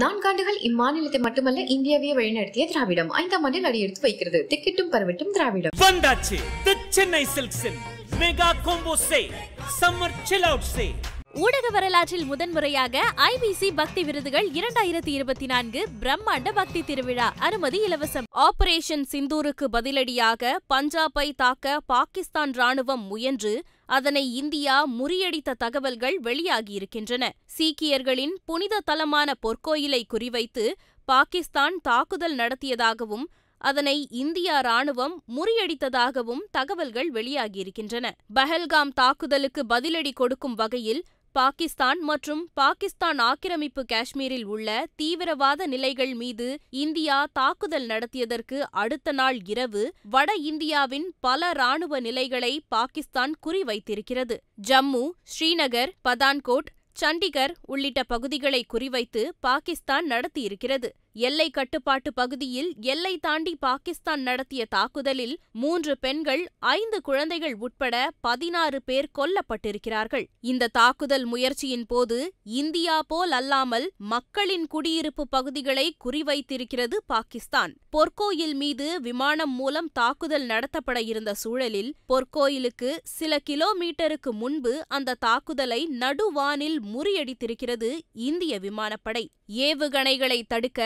4 இம்மாநிலத்தை மட்டுமல்ல இந்தியாவையே வழிநடத்திய திராவிடம் 5ஆம் ஆண்டில் அடியெடுத்து வைக்கிறது. திக்கெட்டும் பரவட்டும் திராவிடம். வந்தாச்சு தி சென்னை சில்க்ஸின் mega combo sale, summer chill out sale. ஊடக வரலாற்றில் முதன்முறையாக IBC பக்தி விருதுகள் 2024 பிரம்மாண்ட பக்தி திருவிழா. அனுமதி இலவசம். ஆபரேஷன் சிந்தூருக்கு பதிலடியாக பஞ்சாபை தாக்க பாகிஸ்தான் ராணுவம் முயன்று அதனை இந்தியா முறியடித்த தகவல்கள் வெளியாகியிருக்கின்றன. சீக்கியர்களின் புனித தலமான பொற்கோயிலை குறிவைத்து பாகிஸ்தான் தாக்குதல் நடத்தியதாகவும் அதனை இந்தியா ராணுவம் முறியடித்ததாகவும் தகவல்கள் வெளியாகியிருக்கின்றன. பஹல்காம் தாக்குதலுக்கு பதிலடி கொடுக்கும் வகையில் பாகிஸ்தான் மற்றும் பாகிஸ்தான் ஆக்கிரமிப்பு காஷ்மீரில் உள்ள தீவிரவாத நிலைகள் மீது இந்தியா தாக்குதல் நடத்தியதற்கு அடுத்த நாள் இரவு வட இந்தியாவின் பல ராணுவ நிலைகளை பாகிஸ்தான் குறிவைத்திருக்கிறது. ஜம்மு, ஸ்ரீநகர், பதான்கோட், சண்டிகர் உள்ளிட்ட பகுதிகளை குறிவைத்து பாகிஸ்தான் நடத்தியிருக்கிறது. எல்லை கட்டுப்பாட்டு பகுதியில் எல்லை தாண்டி பாகிஸ்தான் நடத்திய தாக்குதலில் 3 பெண்கள் 5 குழந்தைகள் உட்பட 16 பேர் கொல்லப்பட்டிருக்கிறார்கள். இந்த தாக்குதல் முயற்சியின் போது இந்தியா போல் அல்லாமல் மக்களின் குடியிருப்பு பகுதிகளை குறிவைத்திருக்கிறது பாகிஸ்தான். பொற்கோயில் மீது விமானம் மூலம் தாக்குதல் நடத்தப்பட இருந்த சூழலில் பொற்கோயிலுக்கு சில கிலோமீட்டருக்கு முன்பு அந்த தாக்குதலை நடுவானில் முறியடித்திருக்கிறது இந்திய விமானப்படை. ஏவுகணைகளை தடுக்க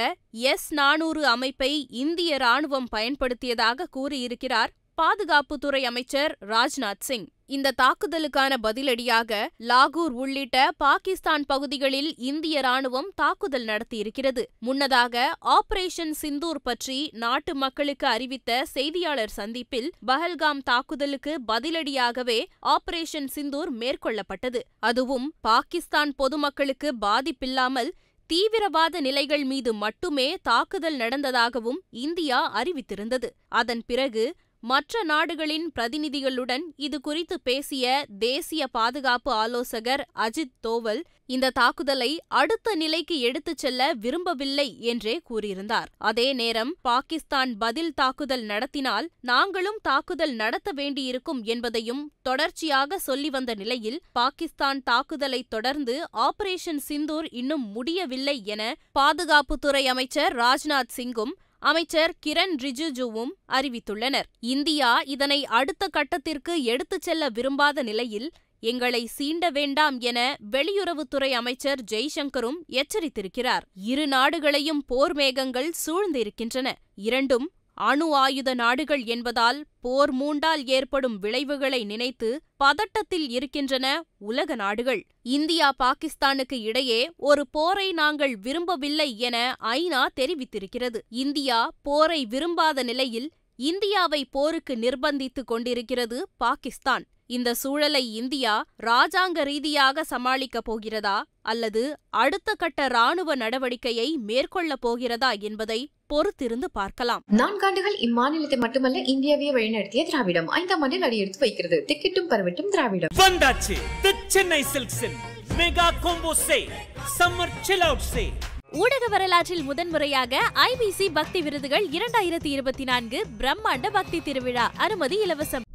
S-400 அமைப்பை இந்திய ராணுவம் பயன்படுத்தியதாக கூறியிருக்கிறார் பாதுகாப்புத்துறை அமைச்சர் ராஜ்நாத் சிங். இந்த தாக்குதலுக்கான பதிலடியாக லாகூர் உள்ளிட்ட பாகிஸ்தான் பகுதிகளில் இந்திய ராணுவம் தாக்குதல் நடத்தியிருக்கிறது. முன்னதாக ஆபரேஷன் சிந்தூர் பற்றி நாட்டு மக்களுக்கு அறிவித்த செய்தியாளர் சந்திப்பில் பஹல்காம் தாக்குதலுக்கு பதிலடியாகவே ஆபரேஷன் சிந்தூர் மேற்கொள்ளப்பட்டது. அதுவும் பாகிஸ்தான் பொதுமக்களுக்கு பாதிப்பில்லாமல் தீவிரவாத நிலைகள் மீது மட்டுமே தாக்குதல் நடந்ததாகவும் இந்தியா அறிவித்திருந்தது. அதன் பிறகு மற்ற நாடுகளின் பிரதிநிதிகளுடன் இது குறித்து பேசிய தேசிய பாதுகாப்பு ஆலோசகர் அஜித் தோவல் இந்த தாக்குதலை அடுத்த நிலைக்கு எடுத்துச் செல்ல விரும்பவில்லை என்றே கூறியிருந்தார். அதே நேரம் பாகிஸ்தான் பதில் தாக்குதல் நடத்தினால் நாங்களும் தாக்குதல் நடத்த வேண்டியிருக்கும் என்பதையும் தொடர்ச்சியாக சொல்லி வந்த நிலையில் பாகிஸ்தான் தாக்குதலை தொடர்ந்து ஆபரேஷன் சிந்தூர் இன்னும் முடியவில்லை என பாதுகாப்புத்துறை அமைச்சர் ராஜ்நாத் சிங்கும் அமைச்சர் கிரண் ரிஜிஜுவும் அறிவித்துள்ளனர். இந்தியா இதனை அடுத்த கட்டத்திற்கு எடுத்துச் செல்ல விரும்பாத நிலையில் எங்களை சீண்ட வேண்டாம் என வெளியுறவுத்துறை அமைச்சர் ஜெய்சங்கரும் எச்சரித்திருக்கிறார். இரு நாடுகளையும் போர் மேகங்கள் சூழ்ந்திருக்கின்றன. இரண்டும் அணு ஆயுத நாடுகள் என்பதால் போர் மூண்டால் ஏற்படும் விளைவுகளை நினைத்து பதட்டத்தில் இருக்கின்றன உலக நாடுகள். இந்தியா பாகிஸ்தானுக்கு இடையே ஒரு போரை நாங்கள் விரும்பவில்லை என ஐநா தெரிவித்திருக்கிறது. இந்தியா போரை விரும்பாத நிலையில் இந்தியாவை போருக்கு நிர்பந்தித்துக் கொண்டிருக்கிறது பாகிஸ்தான். இந்த சூழலை இந்தியா ராஜாங்க ரீதியாக சமாளிக்கப் போகிறதா அல்லது அடுத்த கட்ட ராணுவ நடவடிக்கையை மேற்கொள்ளப் போகிறதா என்பதை பொறுத்திருந்து பார்க்கலாம். 4 ஆண்டுகள் இம்மாநிலத்தை மட்டுமல்ல இந்தியாவையே வழிநடத்திய திராவிடம் 5ஆம் ஆண்டில் அடியெடுத்து வைக்கிறது. திக்கெட்டும் பரவட்டும் திராவிடம். வந்தாச்சு தி சென்னை சில்க்ஸின் mega combo sale, summer chill out sale. ஊடக வரலாற்றில் முதன்முறையாக IBC பக்தி விருதுகள் 2024 பிரம்மாண்ட பக்தி திருவிழா. அனுமதி இலவசம்.